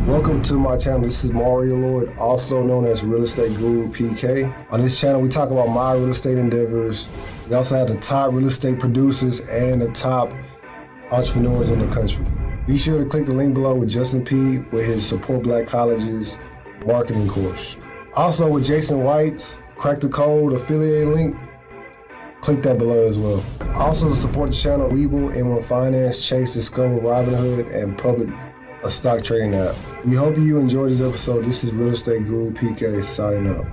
Welcome to my channel. This is Mario Lord, also known as Real Estate Guru PK. On this channel, we talk about my real estate endeavors. We also have the top real estate producers and the top entrepreneurs in the country. Be sure to click the link below with Justin P with his Support Black Colleges marketing course. Also with Jason White's Crack the Code affiliate link, click that below as well. Also to support the channel, Webull, M1 Finance, Chase, Discover, Robinhood, and Public, a stock trading app. We hope you enjoyed this episode. This is Real Estate Guru PK signing out.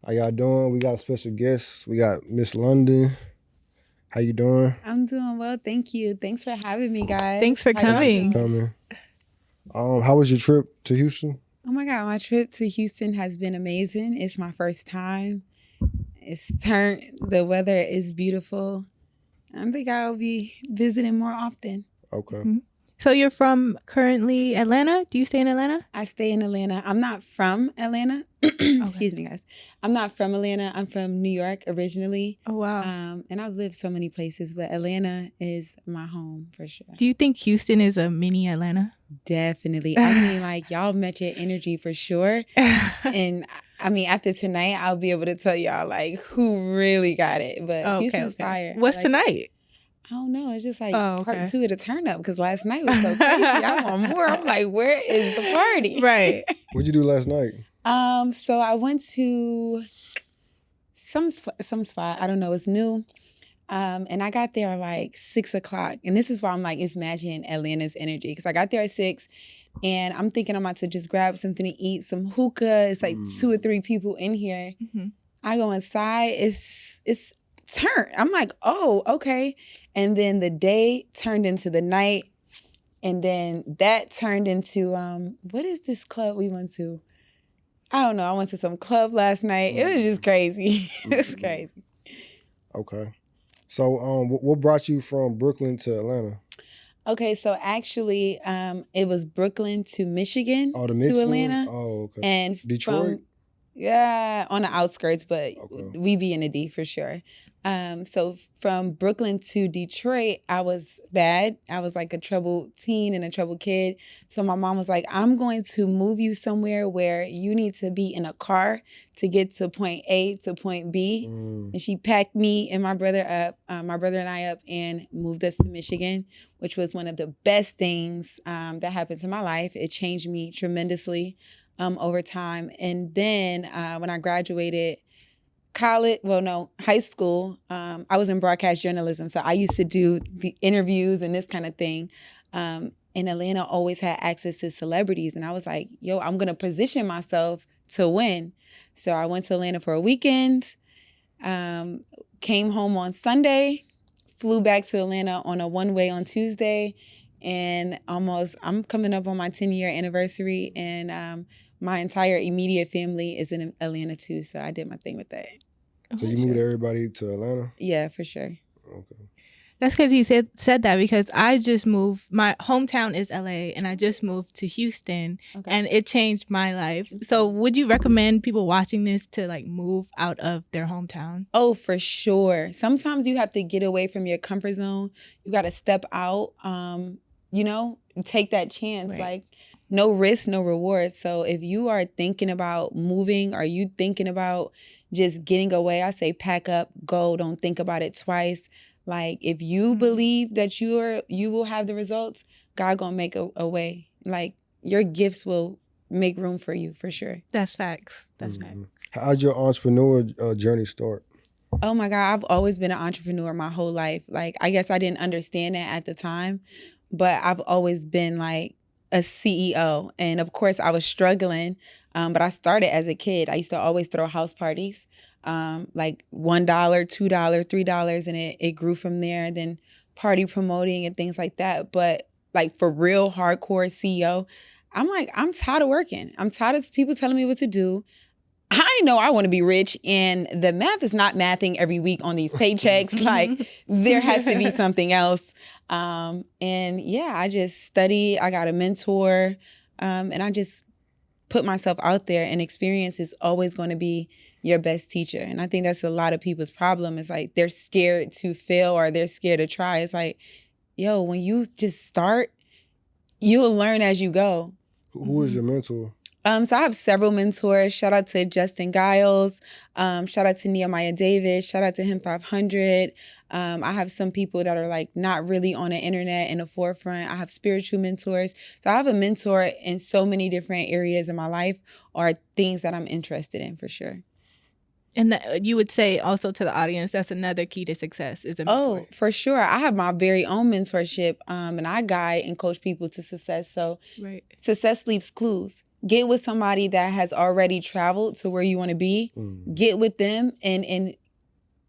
How y'all doing? We got a special guest. We got Miss Londyn. How you doing? I'm doing well, thank you. Thanks for having me, guys. Thanks for coming. How was your trip to Houston? Oh my God, my trip to Houston has been amazing. It's my first time. The weather is beautiful. I think I'll be visiting more often. Okay. Mm-hmm. So you're from currently Atlanta? Do you stay in Atlanta? I stay in Atlanta. I'm not from Atlanta. Excuse me, guys. I'm not from Atlanta. I'm from New York originally. Oh, wow. And I've lived so many places, but Atlanta is my home for sure. Do you think Houston is a mini Atlanta? Definitely. I mean, like, y'all met your energy for sure. And I mean, after tonight, I'll be able to tell y'all, like, who really got it. But Houston's fire. What's tonight? I don't know. It's just like part 2 of the turn up because last night was so crazy. I want more. I'm like, where is the party? Right. What'd you do last night? So I went to some spot. I don't know. It's new. And I got there like 6 o'clock. And this is why I'm like, it's matching Atlanta's energy. Because I got there at 6 and I'm thinking I'm about to just grab something to eat, some hookah. It's like 2 or 3 people in here. Mm-hmm. I go inside. It's turned. I'm like, oh, okay. And then the day turned into the night. And then that turned into, what is this club we went to? I don't know. I went to some club last night. It was just crazy. It was crazy. Okay. So what brought you from Brooklyn to Atlanta? Okay, so actually it was Brooklyn to Michigan to Atlanta. Oh, okay. And Detroit? On the outskirts, but we be in the D for sure. So from Brooklyn to Detroit, I was bad. I was like a troubled teen and a troubled kid. So my mom was like, I'm going to move you somewhere where you need to be in a car to get to point A to point B. And she packed me and my brother and I up and moved us to Michigan, which was one of the best things that happened to my life. It changed me tremendously over time. And then when I graduated high school, I was in broadcast journalism. So I used to do the interviews and this kind of thing. And Atlanta always had access to celebrities. And I was like, yo, I'm going to position myself to win. So I went to Atlanta for a weekend, came home on Sunday, flew back to Atlanta on a one-way on Tuesday. And I'm coming up on my 10-year anniversary. And my entire immediate family is in Atlanta too. So I did my thing with that. So you moved everybody to Atlanta? Yeah, for sure. Okay. That's because he said that because I just moved. My hometown is LA and I just moved to Houston and it changed my life. So would you recommend people watching this to like move out of their hometown? Oh, for sure. Sometimes you have to get away from your comfort zone. You got to step out, take that chance. Right. Like no risk, no reward. So if you are thinking about moving, or you thinking about just getting away, I say pack up, go, don't think about it twice. Like if you believe that you will have the results, God gonna make a way. Like your gifts will make room for you for sure. That's facts. That's facts. How'd your entrepreneur journey start? Oh my God, I've always been an entrepreneur my whole life. Like I guess I didn't understand that at the time, but I've always been like a CEO. And of course I was struggling, but I started as a kid. I used to always throw house parties, like $1, $2, $3, and it grew from there. Then party promoting and things like that. But like for real hardcore CEO, I'm like, I'm tired of working. I'm tired of people telling me what to do. I know I want to be rich, and the math is not mathing every week on these paychecks. Like there has to be something else. And yeah, I just studied. I got a mentor, and I just put myself out there. And experience is always going to be your best teacher. And I think that's a lot of people's problem. Is like they're scared to fail or they're scared to try. It's like when you just start, you'll learn as you go. Who is your mentor? So I have several mentors. Shout out to Justin Giles. Shout out to Nehemiah Davis. Shout out to Him 500. I have some people that are like not really on the internet in the forefront. I have spiritual mentors. So I have a mentor in so many different areas in my life or things that I'm interested in for sure. And you would say also to the audience, that's another key to success is a mentor. Oh, for sure. I have my very own mentorship, and I guide and coach people to success. So success leaves clues. Get with somebody that has already traveled to where you want to be. Get with them and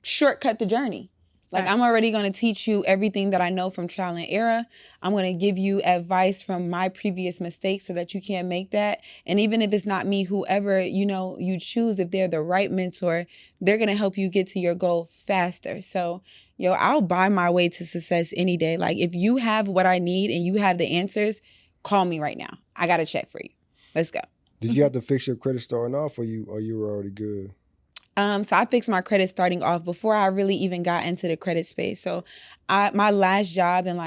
shortcut the journey. Like, I'm already going to teach you everything that I know from trial and error. I'm going to give you advice from my previous mistakes so that you can't make that. And even if it's not me, whoever, you choose, if they're the right mentor, they're going to help you get to your goal faster. So, I'll buy my way to success any day. Like, if you have what I need and you have the answers, call me right now. I got a check for you. Let's go. Did you have to fix your credit starting off or you were already good? So I fixed my credit starting off before I really even got into the credit space. So my last job and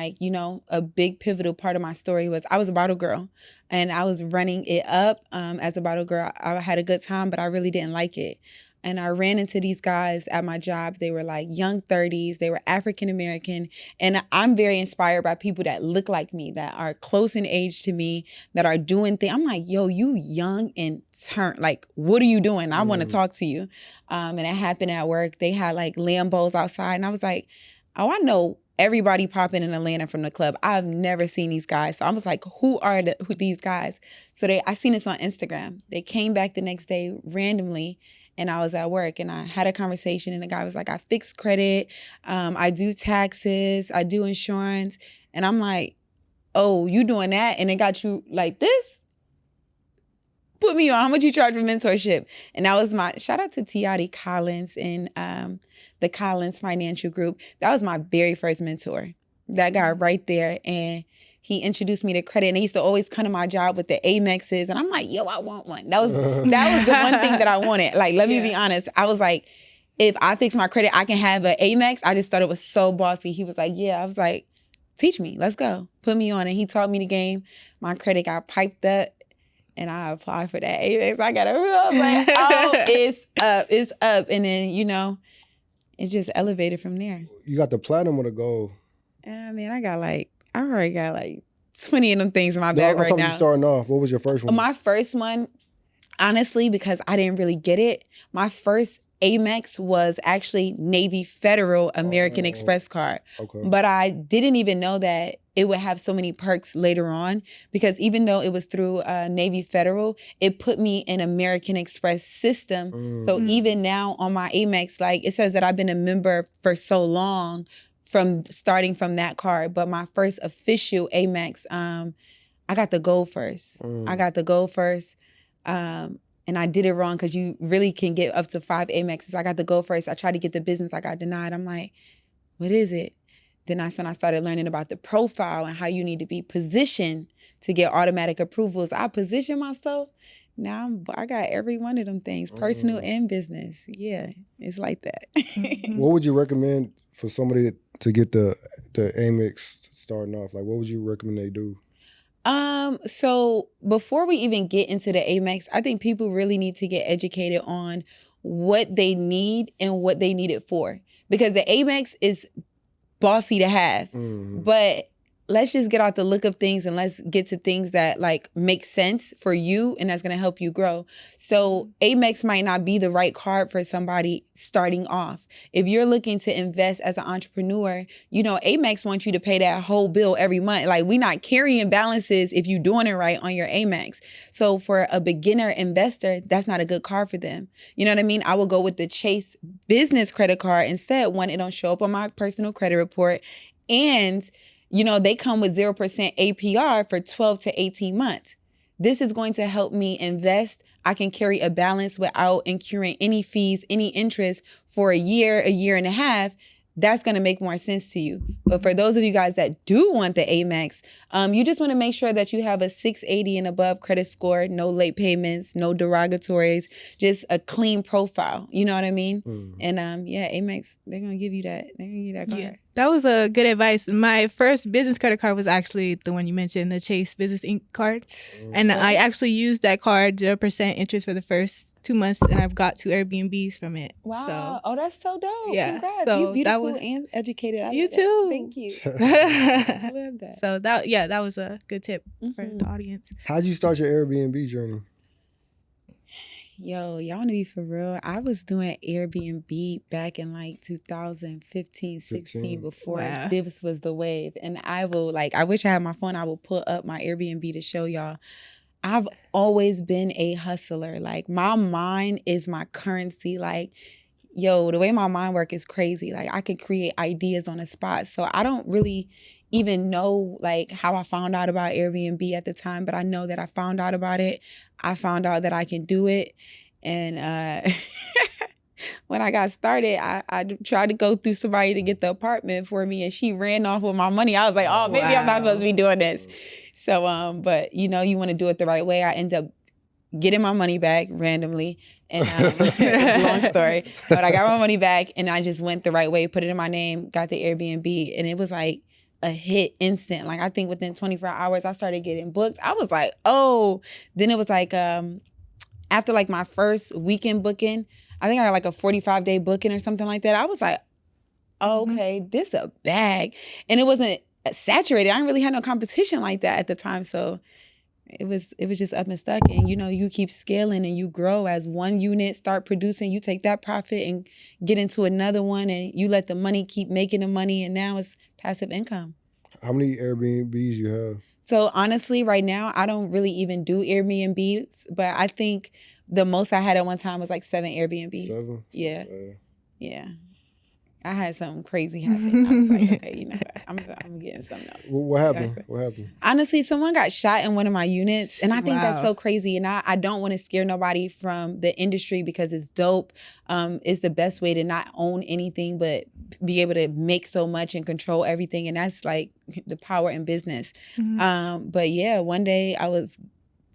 a big pivotal part of my story was I was a bottle girl and I was running it up as a bottle girl. I had a good time, but I really didn't like it. And I ran into these guys at my job. They were like young 30s. They were African American. And I'm very inspired by people that look like me, that are close in age to me, that are doing things. I'm like, yo, you young and like, what are you doing? I want to talk to you. And it happened at work. They had like Lambos outside. And I was like, oh, I know everybody popping in Atlanta from the club. I've never seen these guys. So I was like, who are these guys? So I seen this on Instagram. They came back the next day randomly. And I was at work and I had a conversation and the guy was like, I fix credit. I do taxes. I do insurance. And I'm like, oh, you doing that? And it got you like this? Put me on. How much you charge for mentorship? And that was my shout out to Tiati Collins and the Collins Financial Group. That was my very first mentor. That guy right there. And he introduced me to credit, and he used to always come to my job with the Amexes, and I'm like, yo, I want one. That was the one thing that I wanted. Like, let me be honest. I was like, if I fix my credit, I can have an Amex. I just thought it was so bossy. He was like, yeah. I was like, teach me. Let's go. Put me on. And he taught me the game. My credit got piped up, and I applied for that Amex. I was like, oh, it's up. It's up. And then, it just elevated from there. You got the platinum or the gold? Man, I already got like 20 of them things in my bag right now. You starting off. What was your first one? My first one, honestly, because I didn't really get it, my first Amex was actually Navy Federal American Express card. Okay. But I didn't even know that it would have so many perks later on, because even though it was through Navy Federal, it put me in American Express system. So even now on my Amex, like it says that I've been a member for so long, from starting from that card. But my first official Amex, I got the gold first. I got the gold first. And I did it wrong because you really can get up to 5 Amexes. I got the gold first. I tried to get the business. I got denied. I'm like, what is it? Then that's when I started learning about the profile and how you need to be positioned to get automatic approvals. I position myself. Now I got every one of them things, personal and business. Yeah, it's like that. What would you recommend for somebody to get the Amex starting off? Like, what would you recommend they do? So before we even get into the Amex, I think people really need to get educated on what they need and what they need it for. Because the Amex is bossy to have, but let's just get out the look of things and let's get to things that like make sense for you and that's going to help you grow. So Amex might not be the right card for somebody starting off. If you're looking to invest as an entrepreneur, Amex wants you to pay that whole bill every month. Like, we're not carrying balances if you're doing it right on your Amex. So for a beginner investor, that's not a good card for them. You know what I mean? I will go with the Chase business credit card instead. One, it don't show up on my personal credit report, and they come with 0% APR for 12 to 18 months. This is going to help me invest. I can carry a balance without incurring any fees, any interest for a year and a half. that's going to make more sense to you. But for those of you guys that do want the Amex, you just want to make sure that you have a 680 and above credit score, no late payments, no derogatories, just a clean profile. You know what I mean? And Amex, they're going to give you that. They're going to give you that card. Yeah, that was a good advice. My first business credit card was actually the one you mentioned, the Chase Business Inc. card. And I actually used that card, 0% interest for the first 2 months, and I've got 2 Airbnbs from it. Wow. Oh, that's so dope. Yeah. Congrats. So You beautiful that was, and educated. You too. Thank you. I love that. So that was a good tip for the audience. How'd you start your Airbnb journey? Yo, y'all want to be for real? I was doing Airbnb back in like 2015, 16 before this was the wave. And I wish I had my phone. I will pull up my Airbnb to show y'all. I've always been a hustler. Like, my mind is my currency. Like, yo, the way my mind works is crazy. Like, I can create ideas on the spot. So I don't really even know like how I found out about Airbnb at the time, but I know that I found out about it. I found out that I can do it. And when I got started, I tried to go through somebody to get the apartment for me, and she ran off with my money. I was like, oh, maybe I'm not supposed to be doing this. So, but you know, you want to do it the right way. I end up getting my money back randomly. And long story, but I got my money back and I just went the right way, put it in my name, got the Airbnb, and it was like a hit instant. Like, I think within 24 hours, I started getting booked. I was like, oh, then it was like, after like my first weekend booking, I think I got like a 45-day booking or something like that. I was like, okay, this a bag. And it wasn't saturated. I didn't really have no competition like that at the time. So it was just up and stuck. And, you know, you keep scaling and you grow as one unit start producing. You take that profit and get into another one, and you let the money keep making the money. And now it's passive income. How many Airbnbs you have? So honestly, right now, I don't really even do Airbnbs, but I think the most I had at one time was like 7 Airbnbs. 7? Yeah. Yeah. I had something crazy happen. I was like, okay, you know what? I'm getting something else. What happened? What happened? Honestly, someone got shot in one of my units, and I think that's so crazy. And I don't want to scare nobody from the industry because it's dope. It's the best way to not own anything, but be able to make so much and control everything. And that's like the power in business. But yeah, one day I was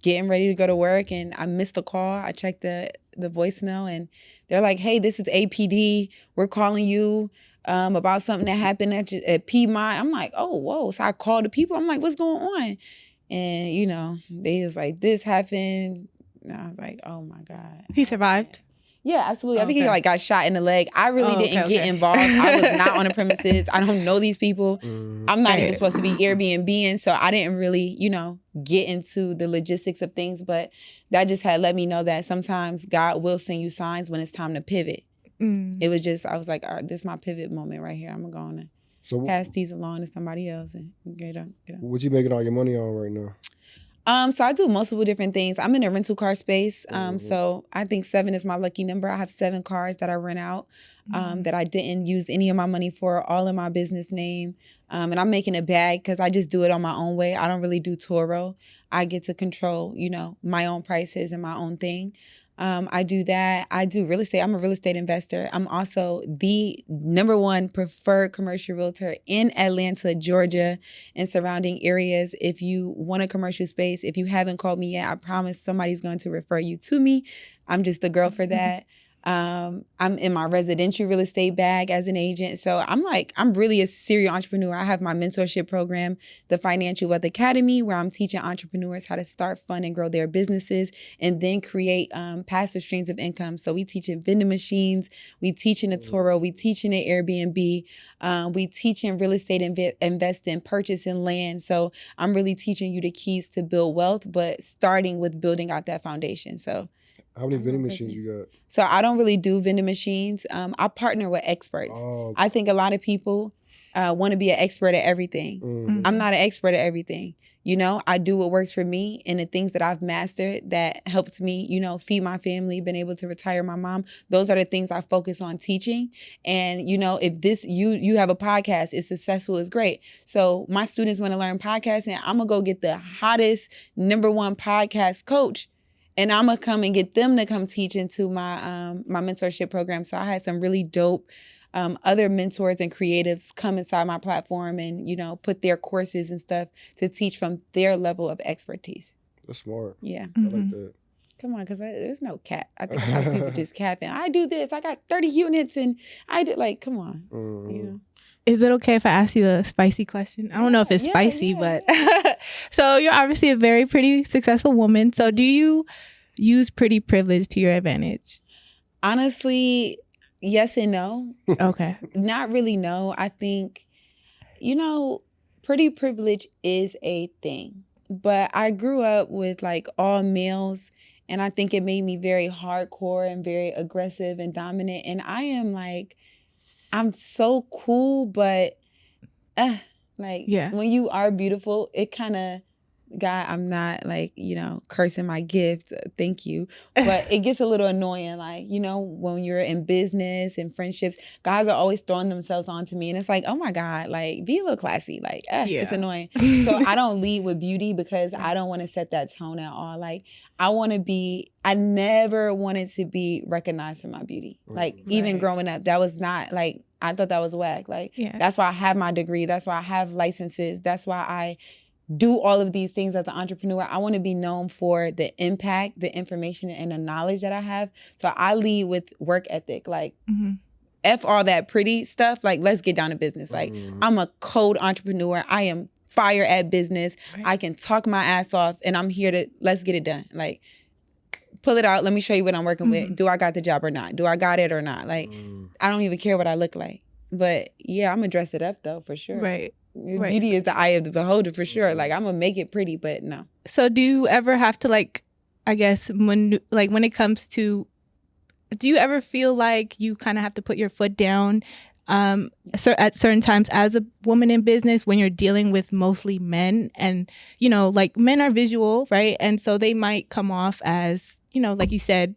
getting ready to go to work and I missed a call. I checked the voicemail and they're like, hey, this is APD. We're calling you about something that happened at Piedmont. I'm like, oh, whoa. So I called the people. I'm like, what's going on? And, you know, they was like, this happened. And I was like, oh my God. He survived? Yeah, absolutely. I think he like got shot in the leg. I really didn't get involved. I was not on the premises. I don't know these people. I'm not even supposed to be Airbnb-ing, so I didn't really, you know, get into the logistics of things. But that just had let me know that sometimes God will send you signs when it's time to pivot. It was just, I was like, all right, this is my pivot moment right here. I'm going to go on and pass these along to somebody else and get on. What you making all your money on right now? So I do multiple different things. I'm in a rental car space. So I think 7 is my lucky number. I have 7 cars that I rent out that I didn't use any of my money for, all in my business name. And I'm making a bag because I just do it on my own way. I don't really do Toro. I get to control, you know, my own prices and my own thing. I do that. I do real estate. I'm a real estate investor. I'm also the #1 preferred commercial realtor in Atlanta, Georgia, and surrounding areas. If you want a commercial space, if you haven't called me yet, I promise somebody's going to refer you to me. I'm just the girl for that. I'm in my residential real estate bag as an agent. So I'm really a serial entrepreneur. I have my mentorship program, the Financial Wealth Academy, where I'm teaching entrepreneurs how to start, fund, and grow their businesses and then create passive streams of income. So we teach in vending machines, we teach in a Toro, we teach in an Airbnb, we teach in real estate investing, purchasing land. So I'm really teaching you the keys to build wealth, but starting with building out that foundation. So how many vending machines you got? So I don't really do vending machines. I partner with experts. I think a lot of people want to be an expert at everything. I'm not an expert at everything. You know, I do what works for me and the things that I've mastered that helps me, you know, feed my family, been able to retire my mom. Those are the things I focus on teaching. And, you know, if this, you have a podcast, it's successful, it's great. So my students want to learn podcasting. I'm going to go get the hottest #1 podcast coach. And I'm going to come and get them to come teach into my my mentorship program. So I had some really dope other mentors and creatives come inside my platform and, you know, put their courses and stuff to teach from their level of expertise. That's smart. Yeah. I like that. Come on, because there's no cap. I think a lot of people just capping. I do this. I got 30 units and I did, like, come on. You know? Is it okay if I ask you a spicy question? I don't know if it's spicy, but so you're obviously a very pretty successful woman. So do you use pretty privilege to your advantage? Honestly, yes and no. Okay. Not really, no. I think, you know, pretty privilege is a thing. But I grew up with like all males, and I think it made me very hardcore and very aggressive and dominant. And I am like, I'm so cool, but when you are beautiful, it kind of, God, I'm not like, you know, cursing my gift. Thank you. But it gets a little annoying. Like, you know, when you're in business and friendships, guys are always throwing themselves onto me. And it's like, oh my God, like be a little classy. Like, it's annoying. So I don't lead with beauty because I don't want to set that tone at all. Like I never wanted to be recognized for my beauty. Like even growing up, that was not like, I thought that was whack. Like, that's why I have my degree. That's why I have licenses. That's why I do all of these things as an entrepreneur. I want to be known for the impact, the information, and the knowledge that I have. So I lead with work ethic. Like, F all that pretty stuff. Like, let's get down to business. Like, I'm a cold entrepreneur. I am fire at business. I can talk my ass off, and I'm here to, let's get it done. Like, pull it out. Let me show you what I'm working with. Do I got the job or not? Do I got it or not? Like, I don't even care what I look like. But yeah, I'm going to dress it up though, for sure. Right. Beauty is the eye of the beholder, for sure. Like, I'm going to make it pretty, but no. So do you ever have to, like, I guess, when it comes to, do you ever feel like you kind of have to put your foot down at certain times as a woman in business when you're dealing with mostly men? And, you know, like, men are visual, right? And so they might come off as, you know, like you said,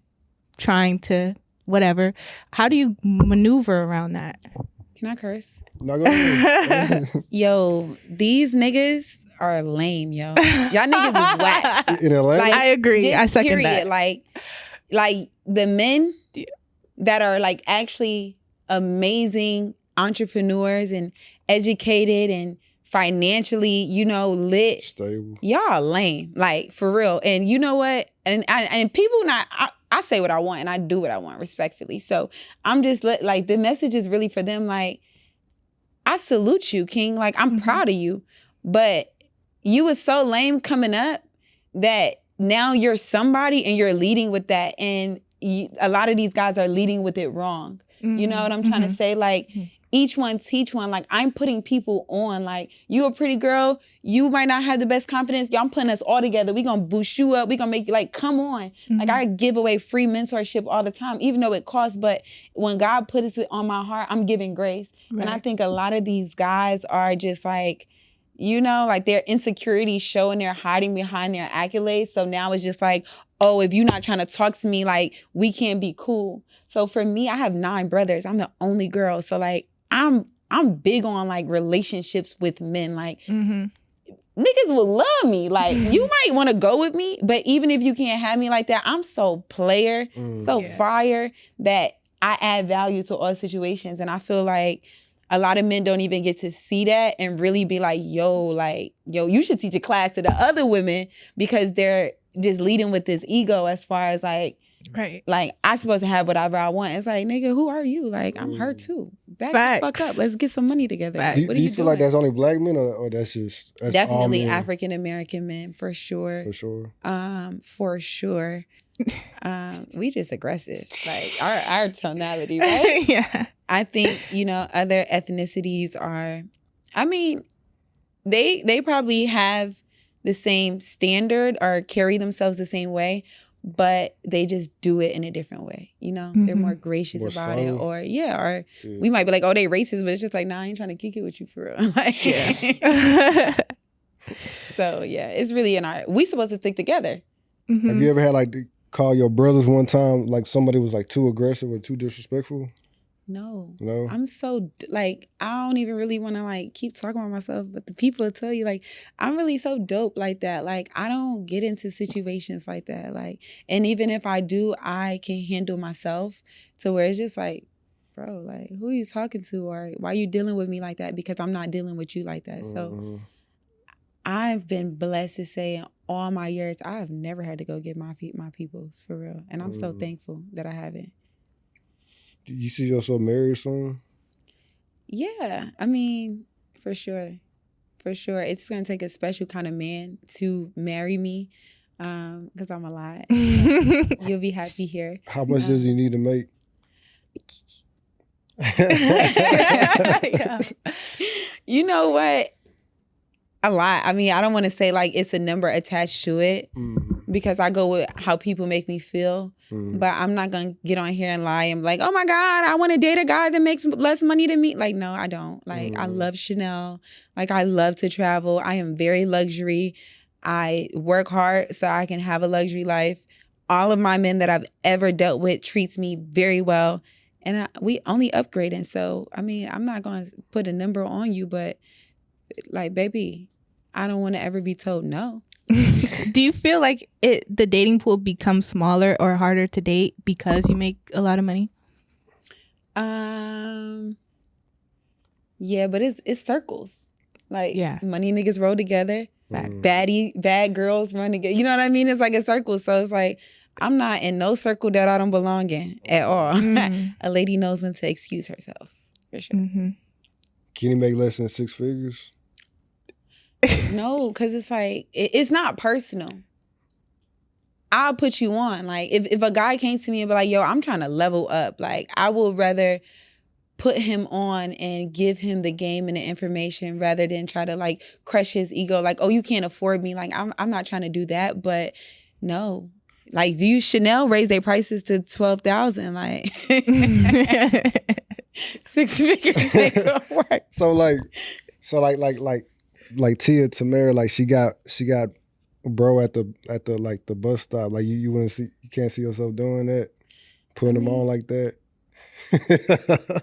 trying to whatever. How do you maneuver around that? Can I curse? No, go ahead. Yo, these niggas are lame, yo. Y'all niggas is whack. In LA? Like, I agree. I second period. that. Like the men that are like actually amazing entrepreneurs and educated and financially, you know, lit. Stable. Y'all lame, like, for real. And you know what? And people I say what I want and I do what I want, respectfully. So I'm just like, the message is really for them. Like, I salute you, King. Like, I'm proud of you, but you was so lame coming up that now you're somebody and you're leading with that. And a lot of these guys are leading with it wrong. You know what I'm trying to say? Like, each one teach one. Like, I'm putting people on. Like, you a pretty girl, you might not have the best confidence. Y'all, I'm putting us all together. We gonna boost you up. We gonna make you, like, come on. Like, I give away free mentorship all the time, even though it costs. But when God puts it on my heart, I'm giving grace. Right. And I think a lot of these guys are just like, you know, like, their insecurities show and they're hiding behind their accolades. So now it's just like, oh, if you're not trying to talk to me, like, we can't be cool. So for me, I have 9 brothers. I'm the only girl. So, like, I'm big on, like, relationships with men. Like, niggas will love me. Like, you might want to go with me, but even if you can't have me like that, I'm so player, fire, that I add value to all situations. And I feel like a lot of men don't even get to see that and really be like, yo, you should teach a class to the other women, because they're just leading with this ego as far as, like, right, like, I'm supposed to have whatever I want. It's like, nigga, who are you? Like, I'm her too. Back the fuck up. Let's get some money together. Do you feel like that's only black men, or that's definitely all men? African American men, for sure. For sure. For sure. We just aggressive. Like, our tonality, right? Yeah. I think, you know, other ethnicities are, I mean, they probably have the same standard or carry themselves the same way, but they just do it in a different way. You know, they're more gracious about it, or we might be like, oh, they racist, but it's just like, nah, I ain't trying to kick it with you for real. Like, so yeah, it's really in our, we supposed to stick together. Have you ever had, like, to call your brothers one time, like, somebody was, like, too aggressive or too disrespectful? No. No? I'm so, like, I don't even really want to, like, keep talking about myself, but the people will tell you, like, I'm really so dope like that. Like, I don't get into situations like that. Like, and even if I do, I can handle myself to where it's just like, bro, like, who are you talking to? Or why are you dealing with me like that? Because I'm not dealing with you like that. So I've been blessed to say in all my years, I have never had to go get my peoples, for real. And I'm so thankful that I haven't. Do you see yourself married soon? Yeah, I mean, for sure. For sure. It's going to take a special kind of man to marry me because I'm a lot. You'll be happy here. How much does he need to make? Yeah. You know what? A lot. I mean, I don't want to say like it's a number attached to it because I go with how people make me feel. But I'm not going to get on here and lie and be like, oh my God, I want to date a guy that makes less money than me. Like, no, I don't. Like, I love Chanel. Like, I love to travel. I am very luxury. I work hard so I can have a luxury life. All of my men that I've ever dealt with treats me very well. And we only upgrading. So, I mean, I'm not going to put a number on you, but like, baby, I don't want to ever be told no. Do you feel like the dating pool becomes smaller or harder to date because you make a lot of money? Yeah, but it's circles. Like, money niggas roll together. Bad girls run together. You know what I mean? It's like a circle. So it's like, I'm not in no circle that I don't belong in at all. A lady knows when to excuse herself, for sure. Can you make less than 6 figures? No, because it's like, it's not personal. I'll put you on. Like, if a guy came to me and be like, yo, I'm trying to level up, like, I would rather put him on and give him the game and the information rather than try to, like, crush his ego. Like, oh, you can't afford me. Like, I'm not trying to do that. But no. Like, do you Chanel raise their prices to $12,000? Like, 6 figures ain't gonna work. Like Tia Tamara, like she got bro at the like the bus stop. Like you can't see yourself doing that, putting them on like that.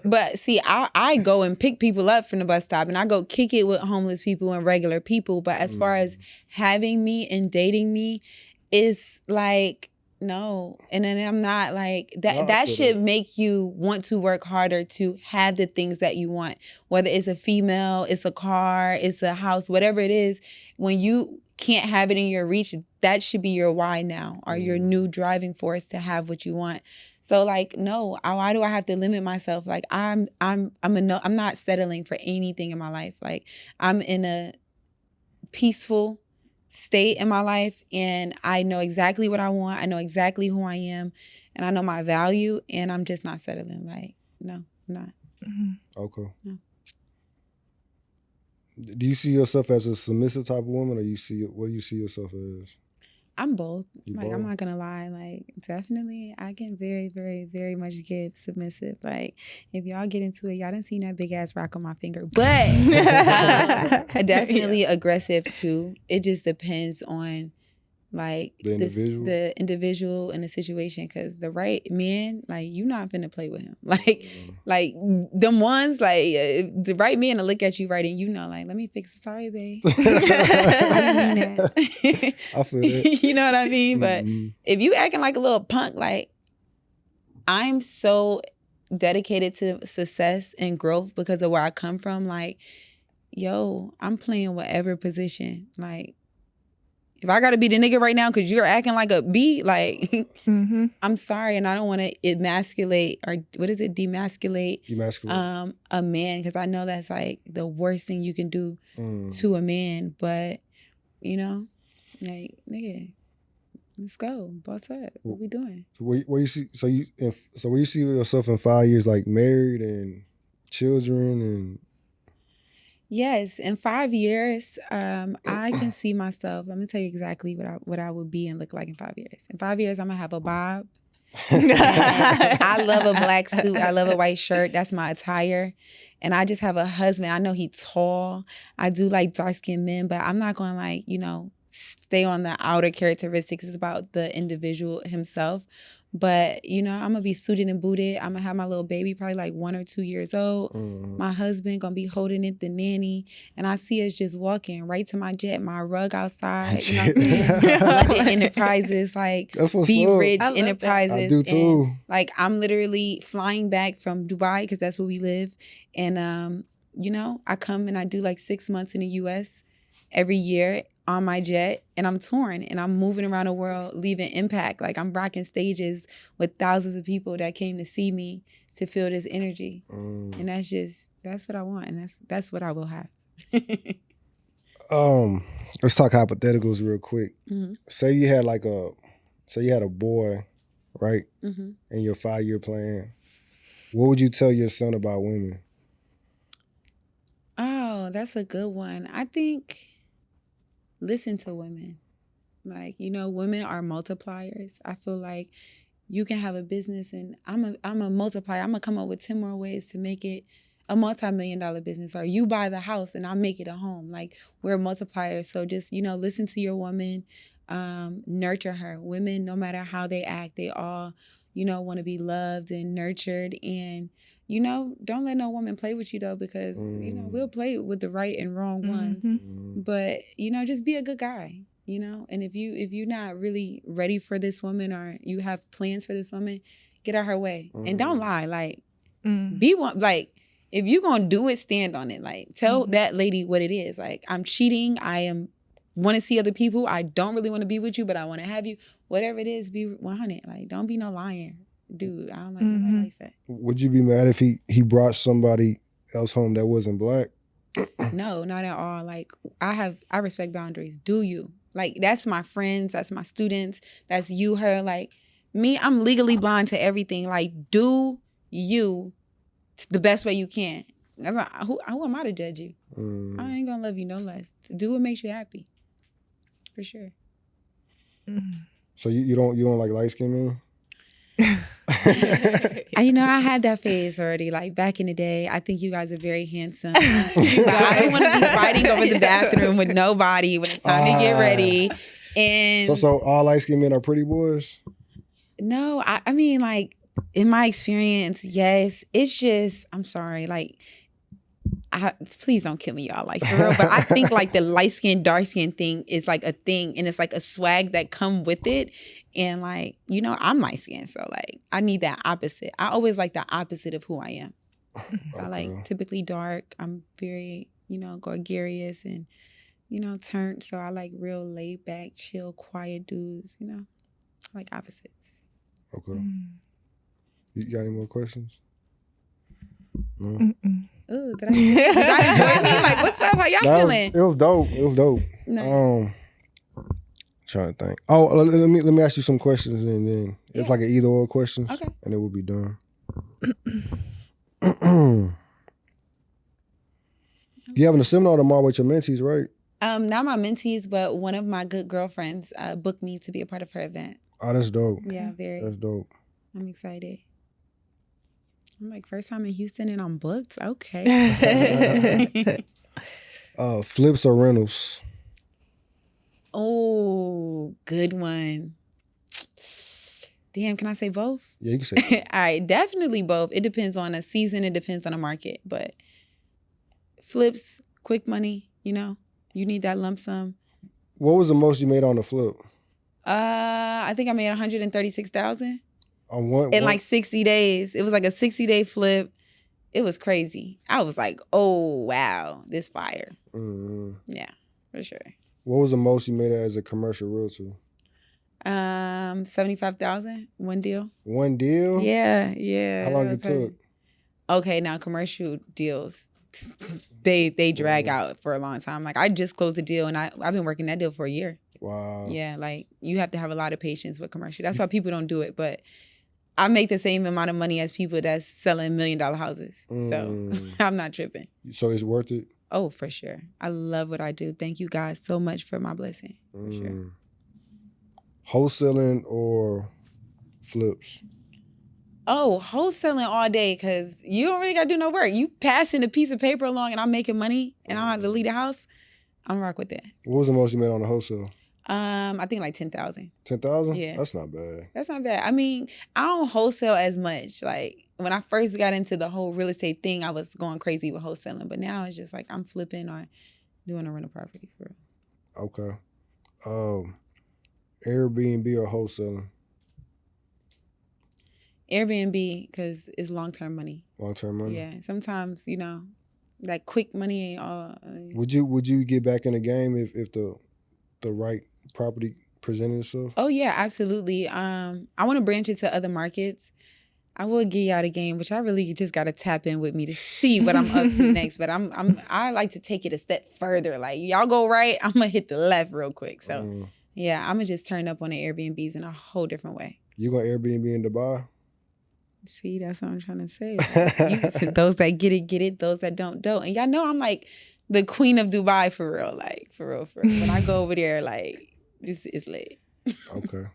But see, I go and pick people up from the bus stop and I go kick it with homeless people and regular people. But as far as having me and dating me, is like, no. And then I'm not like that. No, that should make you want to work harder to have the things that you want, whether it's a female, it's a car, it's a house, whatever it is. When you can't have it in your reach, that should be your why now, or your new driving force to have what you want. So like, no, why do I have to limit myself? Like I'm not settling for anything in my life. Like I'm in a peaceful state in my life and I know exactly what I want. I know exactly who I am and I know my value and I'm just not settling. Like, no, I'm not. Okay. No. Do you see yourself as a submissive type of woman or what do you see yourself as? I'm both. You like, both? I'm not gonna lie. Like, definitely, I can very, very, very much get submissive. Like, if y'all get into it, y'all done seen that big ass rock on my finger. But definitely aggressive too. It just depends on like the individual and the situation. Because the right man, like, you not finna play with him. Like, like them ones, like the right man to look at you right and you know, like, let me fix it. Sorry, babe. I didn't mean that. I feel that. You know what I mean? But if you acting like a little punk, like, I'm so dedicated to success and growth because of where I come from. Like, yo, I'm playing whatever position. Like, if I gotta be the nigga right now because you're acting like a B, like, I'm sorry, and I don't want to emasculate or demasculate a man, because I know that's like the worst thing you can do to a man. But you know, like, nigga, let's go, boss up. What we doing? Where you see where you see yourself in 5 years, like married and children and. Yes, in 5 years, I can see myself. I'm gonna tell you exactly what I would be and look like in 5 years. In 5 years, I'm gonna have a bob. I love a black suit. I love a white shirt. That's my attire. And I just have a husband. I know he's tall. I do like dark-skinned men, but I'm not going to, like, you know, stay on the outer characteristics. It's about the individual himself. But, you know, I'm going to be suited and booted. I'm going to have my little baby probably like 1 or 2 years old. My husband going to be holding it, the nanny. And I see us just walking right to my jet, my rug outside. You know what I'm saying? Londyn Enterprises, like Be Rich Enterprises. I do too. And, like, I'm literally flying back from Dubai because that's where we live. And, you know, I come and I do like 6 months in the U.S. every year on my jet, and I'm touring and I'm moving around the world, leaving impact. Like, I'm rocking stages with thousands of people that came to see me to feel this energy. And that's what I want, and that's what I will have. Let's talk hypotheticals real quick. Say you had a boy, right? In your 5-year plan. What would you tell your son about women? Oh, that's a good one. I think listen to women. Like, you know, women are multipliers. I feel like you can have a business, and I'm a multiplier. I'm gonna come up with 10 more ways to make it a multi-million-dollar business. Or you buy the house and I'll make it a home. Like, we're multipliers. So just, you know, listen to your woman, nurture her. Women, no matter how they act, they all, you know, want to be loved and nurtured. And, you know, don't let no woman play with you though, because, you know, we'll play with the right and wrong ones. But, you know, just be a good guy. You know, and if you're not really ready for this woman, or you have plans for this woman, get out her way. And don't lie. Like, be one. Like, if you're gonna do it, stand on it. Like, tell that lady what it is. Like, I'm cheating. I want to see other people. I don't really want to be with you, but I want to have you. Whatever it is, be 100. Like, don't be no liar, dude. I don't like nobody like that. Would you be mad if he brought somebody else home that wasn't black? No, not at all. Like, I respect boundaries. Do you? Like, that's my friends, that's my students, that's you, her. Like, me, I'm legally blind to everything. Like, do you the best way you can. That's not, who am I to judge you? I ain't gonna love you no less. Do what makes you happy. For sure. So you don't like light skin men? You know, I had that phase already, like back in the day. I think you guys are very handsome. But I don't want to be fighting over the bathroom with nobody when it's time to get ready. And so all light skinned men are pretty boys? No, I mean, like, in my experience, yes. It's just, I'm sorry, like, please don't kill me, y'all, like, for real. But I think like the light skin, dark skin thing is like a thing, and it's like a swag that come with it. And like, you know, I'm light skinned, so like I need that opposite. I always like the opposite of who I am. So I like typically dark. I'm very, you know, gregarious and, you know, turned. So I like real laid back, chill, quiet dudes, you know, like opposites. Okay. You got any more questions? No. Ooh, did y'all enjoy me? Like, what's up? How y'all feeling? It was dope. Nice. Trying to think. Oh, let me ask you some questions, and then it's like an either or questions. Okay. And then we'll be done. You having a seminar tomorrow with your mentees, right? Not my mentees, but one of my good girlfriends booked me to be a part of her event. Oh, that's dope. Yeah, very. That's dope. I'm excited. I'm like, first time in Houston and I'm booked? Okay. Flips or rentals? Oh, good one. Damn, can I say both? Yeah, you can say both. All right, definitely both. It depends on a season. It depends on the market. But flips, quick money, you know. You need that lump sum. What was the most you made on the flip? I think I made $136,000. On what? In like 60 days. It was like a 60-day flip. It was crazy. I was like, oh, wow, this fire. Yeah, for sure. What was the most you made as a commercial realtor? $75,000, one deal. One deal? Yeah. How long it took? Okay, now commercial deals, they drag out for a long time. Like, I just closed a deal, and I've been working that deal for a year. Wow. Yeah, like, you have to have a lot of patience with commercial. That's why people don't do it. But I make the same amount of money as people that's selling $1 million houses. So I'm not tripping. So it's worth it? Oh, for sure. I love what I do. Thank you guys so much for my blessing. For sure. Wholesaling or flips? Oh, wholesaling all day, because you don't really got to do no work. You passing a piece of paper along and I'm making money and I don't have to leave the house. I'm rock with that. What was the most you made on the wholesale? I think like 10,000. 10,000? Yeah. That's not bad. That's not bad. I mean, I don't wholesale as much. Like when I first got into the whole real estate thing, I was going crazy with wholesaling. But now it's just like I'm flipping or doing a rental property for real. Okay. Airbnb or wholesaling? Airbnb, because it's long-term money. Long-term money? Yeah. Sometimes, that quick money ain't all. Would you get back in the game if the right property presented itself? Oh yeah, absolutely. I want to branch into other markets. I will get y'all the game, which I really just gotta tap in with me to see what I'm up to next. But I like to take it a step further. Like y'all go right, I'm gonna hit the left real quick. So yeah, I'm gonna just turn up on the Airbnbs in a whole different way. You gonna Airbnb in Dubai? See, that's what I'm trying to say. Like, those that get it. Those that don't. And y'all know I'm like the queen of Dubai for real. Like for real. When I go over there, like it's lit. Okay.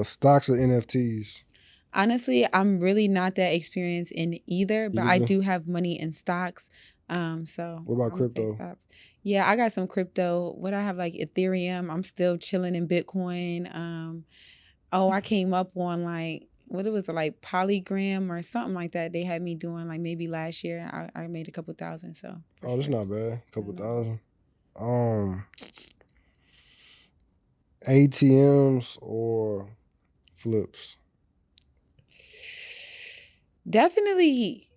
Stocks or NFTs? Honestly, I'm really not that experienced in either, but I do have money in stocks. So what about crypto? Yeah, I got some crypto. What I have like Ethereum. I'm still chilling in Bitcoin. I came up on like what it was like Polygram or something like that. They had me doing like maybe last year. I made a couple thousand. So that's not bad. A couple thousand. ATMs or Phillips? Definitely,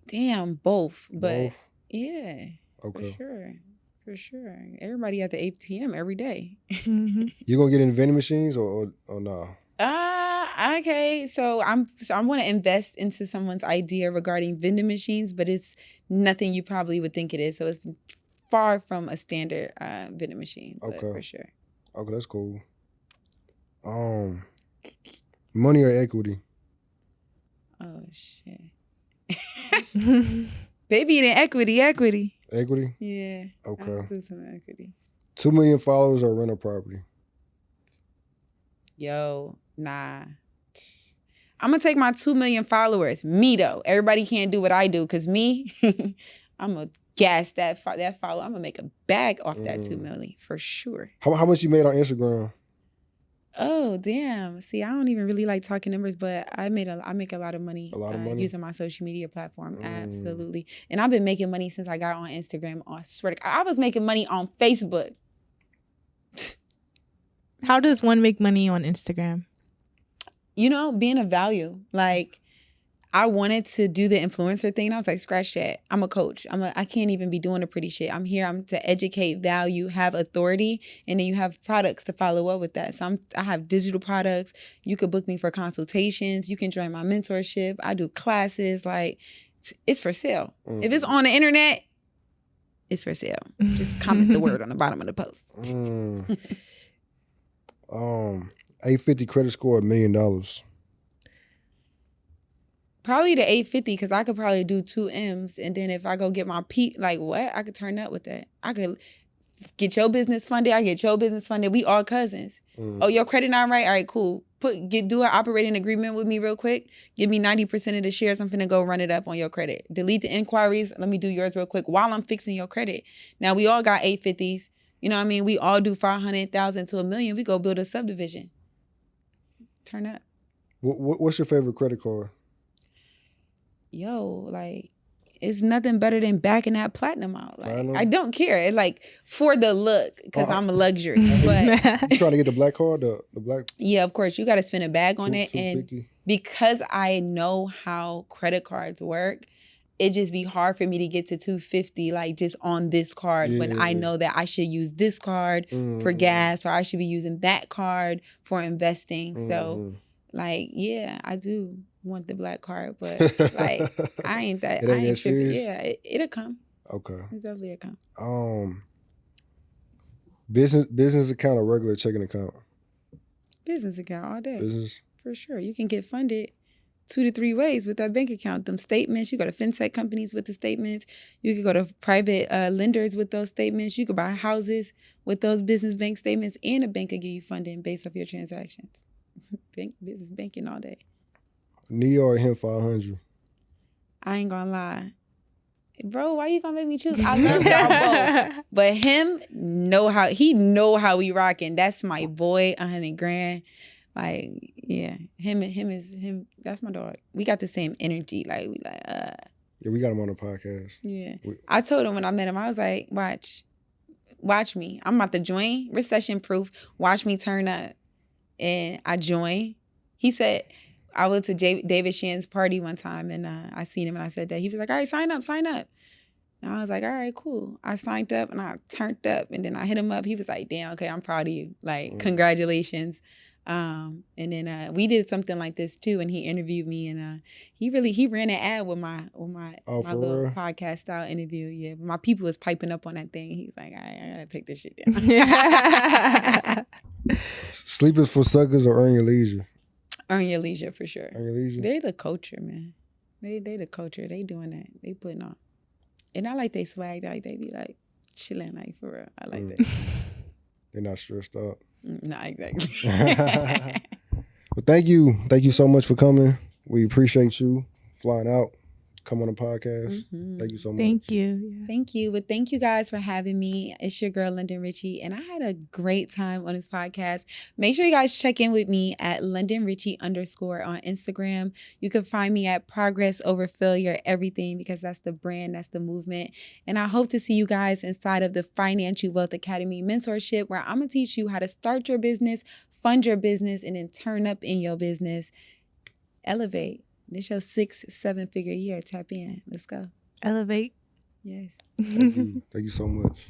both. But both? Yeah, okay, for sure. Everybody at the ATM every day. You gonna get in vending machines or no? Okay. So I'm want to invest into someone's idea regarding vending machines, but it's nothing you probably would think it is. So it's far from a standard vending machine. But for sure. Okay, that's cool. Money or equity? Oh shit. Baby, in equity. Equity? Yeah. Okay. I'll do some equity. 2 million followers or rent a property? Yo, nah. I'm gonna take my 2 million followers. Me though, everybody can't do what I do. Cause me, I'm gonna gas that follow. I'm gonna make a bag off that 2 million for sure. How much you made on Instagram? Oh damn! See, I don't even really like talking numbers, but I make a lot of money. A lot of money using my social media platform. Absolutely, and I've been making money since I got on Instagram. I swear to God, I was making money on Facebook. How does one make money on Instagram? Being of value. Like, I wanted to do the influencer thing. I was like, scratch that. I'm a coach. I can't even be doing the pretty shit. I'm here. I'm to educate, value, have authority, and then you have products to follow up with that. So I have digital products. You could book me for consultations. You can join my mentorship. I do classes. Like, it's for sale. If it's on the internet, it's for sale. Just comment the word on the bottom of the post. 850 credit score, $1 million. Probably the 850 because I could probably do 2 M's, and then if I go get my P, like what? I could turn up with that. I could get your business funded. I get your business funded. We all cousins. Oh, your credit not right? All right, cool. Do an operating agreement with me real quick. Give me 90% of the shares. I'm finna go run it up on your credit. Delete the inquiries. Let me do yours real quick while I'm fixing your credit. Now we all got 850s. You know what I mean? We all do 500,000 to $1 million. We go build a subdivision. Turn up. What's your favorite credit card? Yo, like, it's nothing better than backing that platinum out. Like, I don't care. It's like for the look, because I'm a luxury. But you trying to get the black card, the black? Yeah, of course. You got to spend a bag on it, and 250. Because I know how credit cards work, it just be hard for me to get to 250 like just on this card when I know that I should use this card for gas, or I should be using that card for investing. So like, yeah, I do want the black card, but like I ain't that tripping. Serious? Yeah, it'll come. Okay. It's definitely a come. Business account or regular checking account? Business account all day. Business. For sure. You can get funded 2 to 3 ways with that bank account. Them statements, you go to fintech companies with the statements. You could go to private lenders with those statements. You could buy houses with those business bank statements, and a bank could give you funding based off your transactions. Business banking all day. Neo or him 500? I ain't gonna lie. bro, why you gonna make me choose? I love y'all both. But him know how we rocking. That's my boy, 100 grand. Like, yeah. Him, that's my dog. We got the same energy. Like, we like, Yeah, we got him on the podcast. Yeah. I told him when I met him, I was like, watch me. I'm about to join. Recession proof. Watch me turn up. And I joined. He said, I went to David Shan's party one time and I seen him and I said that. He was like, all right, sign up. And I was like, all right, cool. I signed up and I turned up and then I hit him up. He was like, damn, okay, I'm proud of you. Like, congratulations. And then we did something like this too, and he interviewed me, and he ran an ad with my little real? podcast style interview. Yeah, my people was piping up on that thing. He's like, all right, I gotta take this shit down. Sleep is for suckers or earn your leisure? Earn your leisure for sure. Earn your leisure. They the culture, man. They the culture. They doing that. They putting on. And I like they swag. Like they be like chilling, like for real. I like that. They're not stressed out. Not exactly. Well, thank you so much for coming. We appreciate you flying out, come on the podcast. Thank you so much. Thank you. Yeah. Thank you. But thank you guys for having me. It's your girl, Londyn Richie, and I had a great time on this podcast. Make sure you guys check in with me at Londyn Richie _ on Instagram. You can find me at Progress Over Failure Everything, because that's the brand, that's the movement. And I hope to see you guys inside of the Financial Wealth Academy mentorship, where I'm going to teach you how to start your business, fund your business, and then turn up in your business. Elevate. This your 6-7 figure year. Tap in. Let's go. Elevate. Yes. Thank you. Thank you so much.